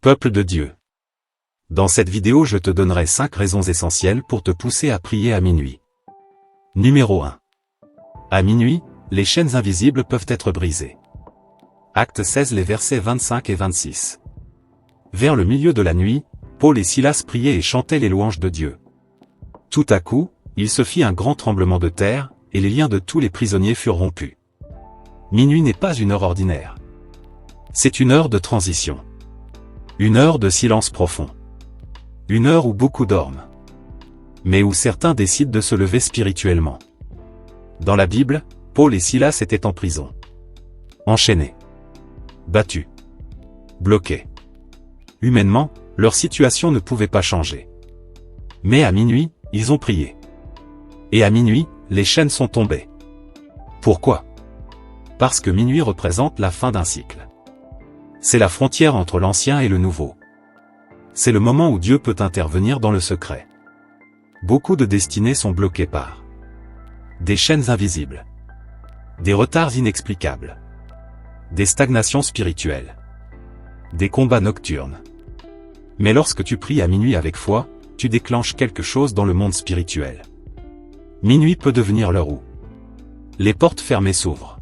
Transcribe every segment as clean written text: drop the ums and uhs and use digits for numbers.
Peuple de Dieu. Dans cette vidéo je te donnerai 5 raisons essentielles pour te pousser à prier à minuit. Numéro 1. À minuit, les chaînes invisibles peuvent être brisées. Acte 16 les versets 25 et 26. Vers le milieu de la nuit, Paul et Silas priaient et chantaient les louanges de Dieu. Tout à coup, il se fit un grand tremblement de terre, et les liens de tous les prisonniers furent rompus. Minuit n'est pas une heure ordinaire. C'est une heure de transition. Une heure de silence profond. Une heure où beaucoup dorment. Mais où certains décident de se lever spirituellement. Dans la Bible, Paul et Silas étaient en prison. Enchaînés. Battus. Bloqués. Humainement, leur situation ne pouvait pas changer. Mais à minuit, ils ont prié. Et à minuit, les chaînes sont tombées. Pourquoi? Parce que minuit représente la fin d'un cycle. C'est la frontière entre l'ancien et le nouveau. C'est le moment où Dieu peut intervenir dans le secret. Beaucoup de destinées sont bloquées par des chaînes invisibles, des retards inexplicables, des stagnations spirituelles, des combats nocturnes. Mais lorsque tu pries à minuit avec foi, tu déclenches quelque chose dans le monde spirituel. Minuit peut devenir l'heure où les portes fermées s'ouvrent,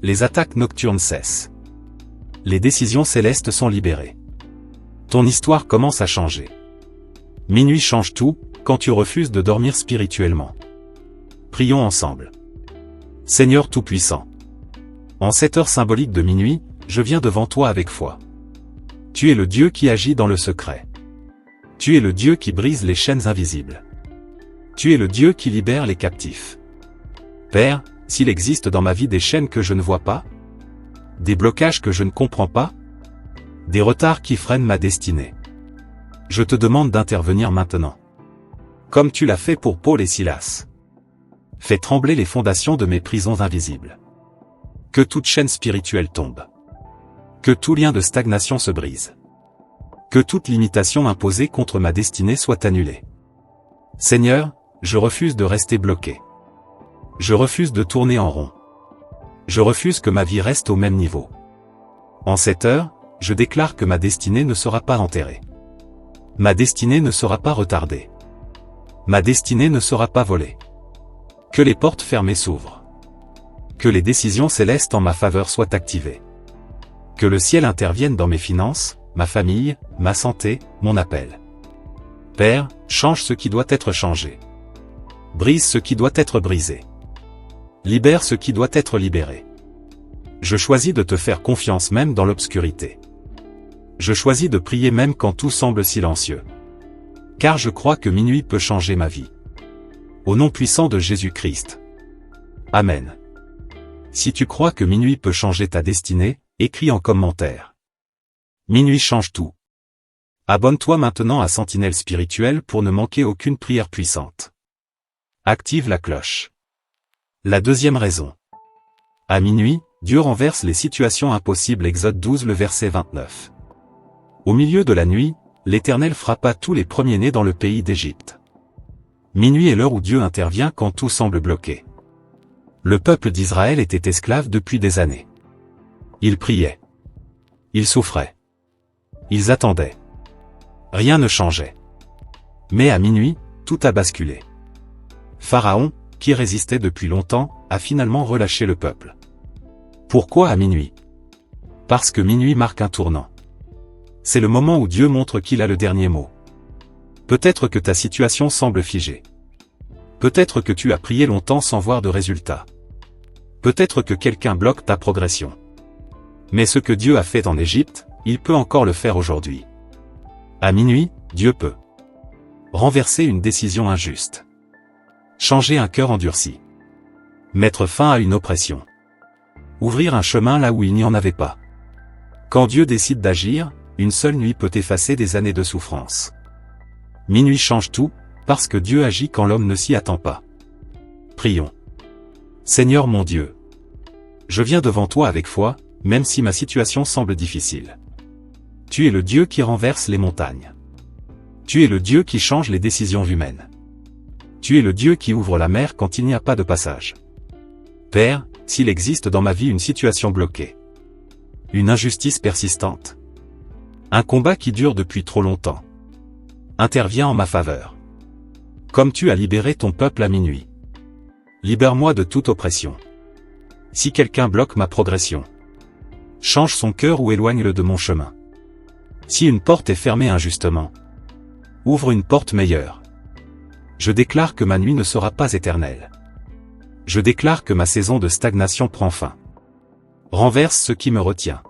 les attaques nocturnes cessent, les décisions célestes sont libérées. Ton histoire commence à changer. Minuit change tout, quand tu refuses de dormir spirituellement. Prions ensemble. Seigneur Tout-Puissant. En cette heure symbolique de minuit, je viens devant toi avec foi. Tu es le Dieu qui agit dans le secret. Tu es le Dieu qui brise les chaînes invisibles. Tu es le Dieu qui libère les captifs. Père, s'il existe dans ma vie des chaînes que je ne vois pas, des blocages que je ne comprends pas, des retards qui freinent ma destinée, je te demande d'intervenir maintenant. Comme tu l'as fait pour Paul et Silas. Fais trembler les fondations de mes prisons invisibles. Que toute chaîne spirituelle tombe. Que tout lien de stagnation se brise. Que toute limitation imposée contre ma destinée soit annulée. Seigneur, je refuse de rester bloqué. Je refuse de tourner en rond. Je refuse que ma vie reste au même niveau. En cette heure, je déclare que ma destinée ne sera pas enterrée. Ma destinée ne sera pas retardée. Ma destinée ne sera pas volée. Que les portes fermées s'ouvrent. Que les décisions célestes en ma faveur soient activées. Que le ciel intervienne dans mes finances, ma famille, ma santé, mon appel. Père, change ce qui doit être changé. Brise ce qui doit être brisé. Libère ce qui doit être libéré. Je choisis de te faire confiance même dans l'obscurité. Je choisis de prier même quand tout semble silencieux. Car je crois que minuit peut changer ma vie. Au nom puissant de Jésus-Christ. Amen. Si tu crois que minuit peut changer ta destinée, écris en commentaire. Minuit change tout. Abonne-toi maintenant à Sentinelle Spirituelle pour ne manquer aucune prière puissante. Active la cloche. La deuxième raison. À minuit, Dieu renverse les situations impossibles. Exode 12 le verset 29. Au milieu de la nuit, l'Éternel frappa tous les premiers-nés dans le pays d'Égypte. Minuit est l'heure où Dieu intervient quand tout semble bloqué. Le peuple d'Israël était esclave depuis des années. Ils priaient. Ils souffraient. Ils attendaient. Rien ne changeait. Mais à minuit, tout a basculé. Pharaon, qui résistait depuis longtemps, a finalement relâché le peuple. Pourquoi à minuit? Parce que minuit marque un tournant. C'est le moment où Dieu montre qu'il a le dernier mot. Peut-être que ta situation semble figée. Peut-être que tu as prié longtemps sans voir de résultat. Peut-être que quelqu'un bloque ta progression. Mais ce que Dieu a fait en Égypte, il peut encore le faire aujourd'hui. À minuit, Dieu peut renverser une décision injuste. Changer un cœur endurci. Mettre fin à une oppression. Ouvrir un chemin là où il n'y en avait pas. Quand Dieu décide d'agir, une seule nuit peut effacer des années de souffrance. Minuit change tout, parce que Dieu agit quand l'homme ne s'y attend pas. Prions. Seigneur mon Dieu. Je viens devant toi avec foi, même si ma situation semble difficile. Tu es le Dieu qui renverse les montagnes. Tu es le Dieu qui change les décisions humaines. Tu es le Dieu qui ouvre la mer quand il n'y a pas de passage. Père, s'il existe dans ma vie une situation bloquée, une injustice persistante, Un combat qui dure depuis trop longtemps intervient en ma faveur. Comme tu as libéré ton peuple à minuit. Libère-moi de toute oppression. Si quelqu'un bloque ma progression, change son cœur ou éloigne-le de mon chemin. Si une porte est fermée injustement, ouvre une porte meilleure. Je déclare que ma nuit ne sera pas éternelle. Je déclare que ma saison de stagnation prend fin. Renverse ce qui me retient.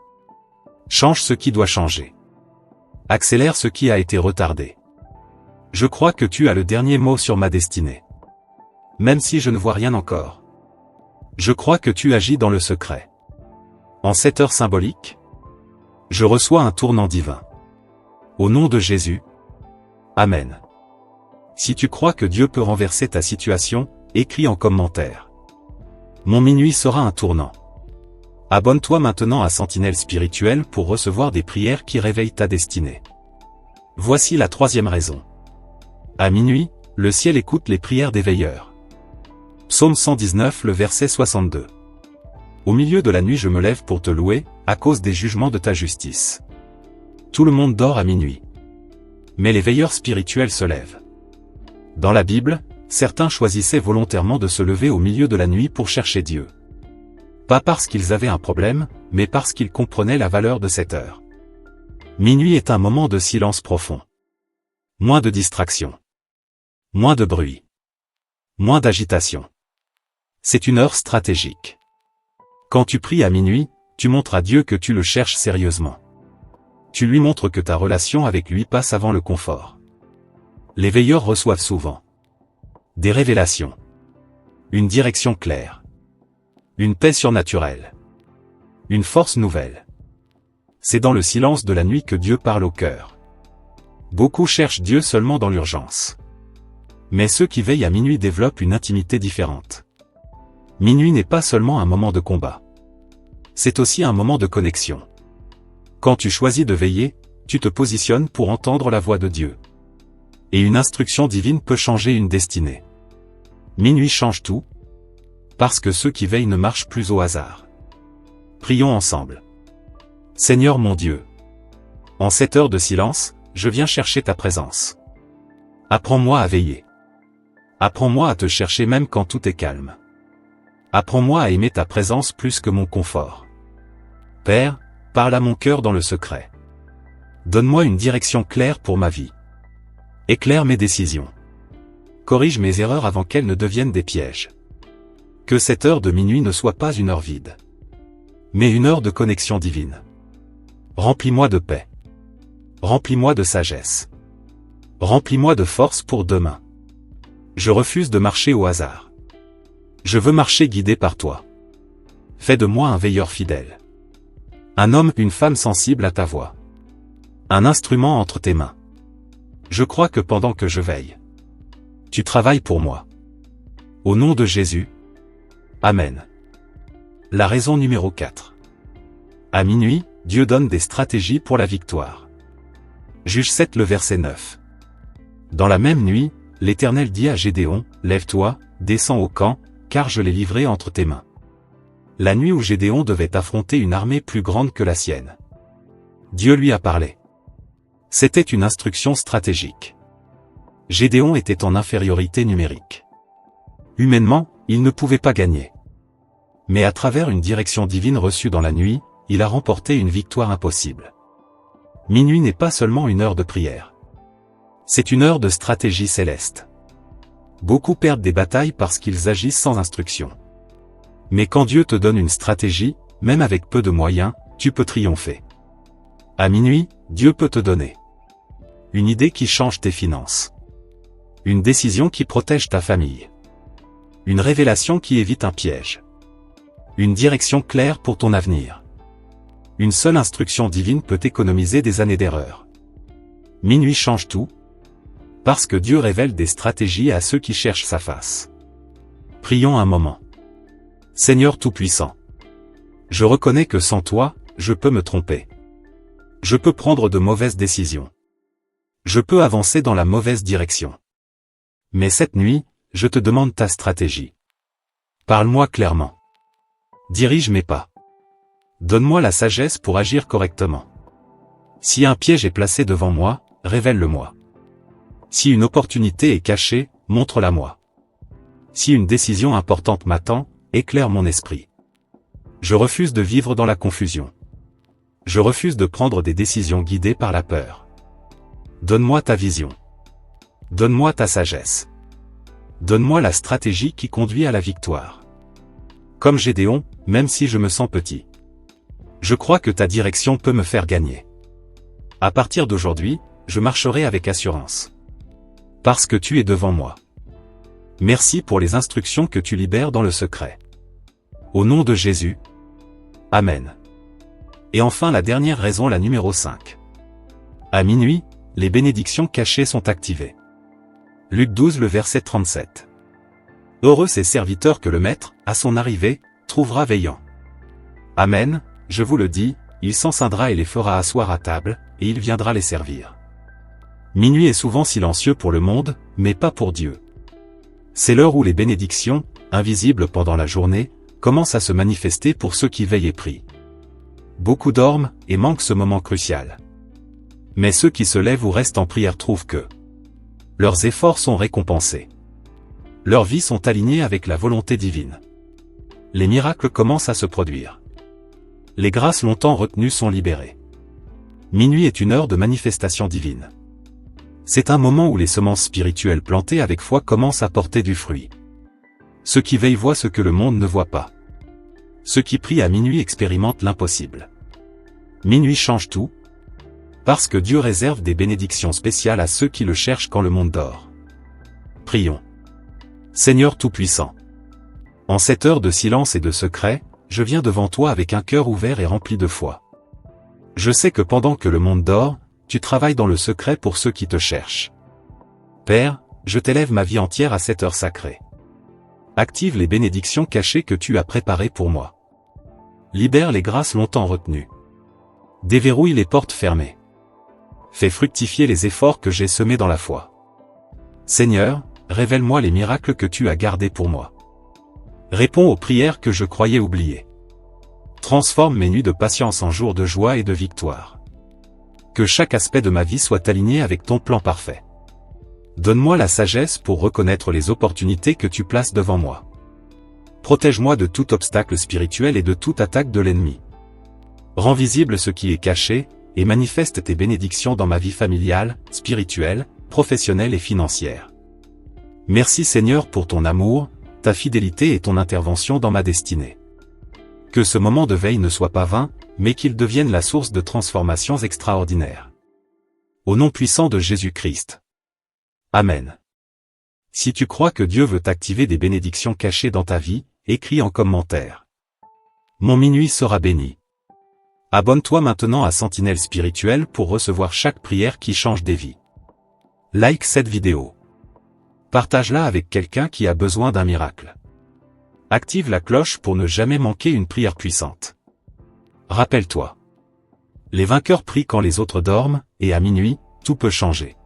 Change ce qui doit changer. Accélère ce qui a été retardé. Je crois que tu as le dernier mot sur ma destinée. Même si je ne vois rien encore. Je crois que tu agis dans le secret. En cette heure symbolique, je reçois un tournant divin. Au nom de Jésus. Amen. Si tu crois que Dieu peut renverser ta situation, écris en commentaire. Mon minuit sera un tournant. Abonne-toi maintenant à Sentinelle Spirituelle pour recevoir des prières qui réveillent ta destinée. Voici la troisième raison. À minuit, le ciel écoute les prières des veilleurs. Psaume 119, le verset 62. Au milieu de la nuit je me lève pour te louer, à cause des jugements de ta justice. Tout le monde dort à minuit. Mais les veilleurs spirituels se lèvent. Dans la Bible, certains choisissaient volontairement de se lever au milieu de la nuit pour chercher Dieu. Pas parce qu'ils avaient un problème, mais parce qu'ils comprenaient la valeur de cette heure. Minuit est un moment de silence profond. Moins de distractions. Moins de bruit. Moins d'agitation. C'est une heure stratégique. Quand tu pries à minuit, tu montres à Dieu que tu le cherches sérieusement. Tu lui montres que ta relation avec lui passe avant le confort. Les veilleurs reçoivent souvent des révélations, une direction claire, une paix surnaturelle, une force nouvelle. C'est dans le silence de la nuit que Dieu parle au cœur. Beaucoup cherchent Dieu seulement dans l'urgence. Mais ceux qui veillent à minuit développent une intimité différente. Minuit n'est pas seulement un moment de combat. C'est aussi un moment de connexion. Quand tu choisis de veiller, tu te positionnes pour entendre la voix de Dieu. Et une instruction divine peut changer une destinée. Minuit change tout, parce que ceux qui veillent ne marchent plus au hasard. Prions ensemble. Seigneur mon Dieu, en cette heure de silence, je viens chercher ta présence. Apprends-moi à veiller. Apprends-moi à te chercher même quand tout est calme. Apprends-moi à aimer ta présence plus que mon confort. Père, parle à mon cœur dans le secret. Donne-moi une direction claire pour ma vie. Éclaire mes décisions. Corrige mes erreurs avant qu'elles ne deviennent des pièges. Que cette heure de minuit ne soit pas une heure vide, mais une heure de connexion divine. Remplis-moi de paix. Remplis-moi de sagesse. Remplis-moi de force pour demain. Je refuse de marcher au hasard. Je veux marcher guidé par toi. Fais de moi un veilleur fidèle. Un homme, une femme sensible à ta voix. Un instrument entre tes mains. Je crois que pendant que je veille, tu travailles pour moi. Au nom de Jésus. Amen. La raison numéro 4. À minuit, Dieu donne des stratégies pour la victoire. Juge 7 le verset 9. Dans la même nuit, l'Éternel dit à Gédéon, « Lève-toi, descends au camp, car je l'ai livré entre tes mains. » La nuit où Gédéon devait affronter une armée plus grande que la sienne. Dieu lui a parlé. C'était une instruction stratégique. Gédéon était en infériorité numérique. Humainement, il ne pouvait pas gagner. Mais à travers une direction divine reçue dans la nuit, il a remporté une victoire impossible. Minuit n'est pas seulement une heure de prière. C'est une heure de stratégie céleste. Beaucoup perdent des batailles parce qu'ils agissent sans instruction. Mais quand Dieu te donne une stratégie, même avec peu de moyens, tu peux triompher. À minuit, Dieu peut te donner une idée qui change tes finances. Une décision qui protège ta famille. Une révélation qui évite un piège. Une direction claire pour ton avenir. Une seule instruction divine peut économiser des années d'erreur. Minuit change tout, parce que Dieu révèle des stratégies à ceux qui cherchent sa face. Prions un moment. Seigneur Tout-Puissant, je reconnais que sans toi, je peux me tromper. Je peux prendre de mauvaises décisions. Je peux avancer dans la mauvaise direction. Mais cette nuit, je te demande ta stratégie. Parle-moi clairement. Dirige mes pas. Donne-moi la sagesse pour agir correctement. Si un piège est placé devant moi, révèle-le-moi. Si une opportunité est cachée, montre-la-moi. Si une décision importante m'attend, éclaire mon esprit. Je refuse de vivre dans la confusion. Je refuse de prendre des décisions guidées par la peur. Donne-moi ta vision. Donne-moi ta sagesse. Donne-moi la stratégie qui conduit à la victoire. Comme Gédéon, même si je me sens petit. Je crois que ta direction peut me faire gagner. À partir d'aujourd'hui, je marcherai avec assurance. Parce que tu es devant moi. Merci pour les instructions que tu libères dans le secret. Au nom de Jésus. Amen. Et enfin la dernière raison, la numéro 5. À minuit, les bénédictions cachées sont activées. Luc 12 le verset 37. Heureux ces serviteurs que le maître, à son arrivée, trouvera veillant. Amen, je vous le dis, il s'enceindra et les fera asseoir à table, et il viendra les servir. Minuit est souvent silencieux pour le monde, mais pas pour Dieu. C'est l'heure où les bénédictions, invisibles pendant la journée, commencent à se manifester pour ceux qui veillent et prient. Beaucoup dorment, et manquent ce moment crucial. Mais ceux qui se lèvent ou restent en prière trouvent que leurs efforts sont récompensés. Leurs vies sont alignées avec la volonté divine. Les miracles commencent à se produire. Les grâces longtemps retenues sont libérées. Minuit est une heure de manifestation divine. C'est un moment où les semences spirituelles plantées avec foi commencent à porter du fruit. Ceux qui veillent voient ce que le monde ne voit pas. Ceux qui prient à minuit expérimentent l'impossible. Minuit change tout, parce que Dieu réserve des bénédictions spéciales à ceux qui le cherchent quand le monde dort. Prions. Seigneur Tout-Puissant. En cette heure de silence et de secret, je viens devant toi avec un cœur ouvert et rempli de foi. Je sais que pendant que le monde dort, tu travailles dans le secret pour ceux qui te cherchent. Père, je t'élève ma vie entière à cette heure sacrée. Active les bénédictions cachées que tu as préparées pour moi. Libère les grâces longtemps retenues. Déverrouille les portes fermées. Fais fructifier les efforts que j'ai semés dans la foi. Seigneur, révèle-moi les miracles que tu as gardés pour moi. Réponds aux prières que je croyais oubliées. Transforme mes nuits de patience en jours de joie et de victoire. Que chaque aspect de ma vie soit aligné avec ton plan parfait. Donne-moi la sagesse pour reconnaître les opportunités que tu places devant moi. Protège-moi de tout obstacle spirituel et de toute attaque de l'ennemi. Rends visible ce qui est caché, et manifeste tes bénédictions dans ma vie familiale, spirituelle, professionnelle et financière. Merci Seigneur pour ton amour, ta fidélité et ton intervention dans ma destinée. Que ce moment de veille ne soit pas vain, mais qu'il devienne la source de transformations extraordinaires. Au nom puissant de Jésus-Christ. Amen. Si tu crois que Dieu veut activer des bénédictions cachées dans ta vie, écris en commentaire. Mon minuit sera béni. Abonne-toi maintenant à Sentinelle Spirituelle pour recevoir chaque prière qui change des vies. Like cette vidéo. Partage-la avec quelqu'un qui a besoin d'un miracle. Active la cloche pour ne jamais manquer une prière puissante. Rappelle-toi. Les vainqueurs prient quand les autres dorment, et à minuit, tout peut changer.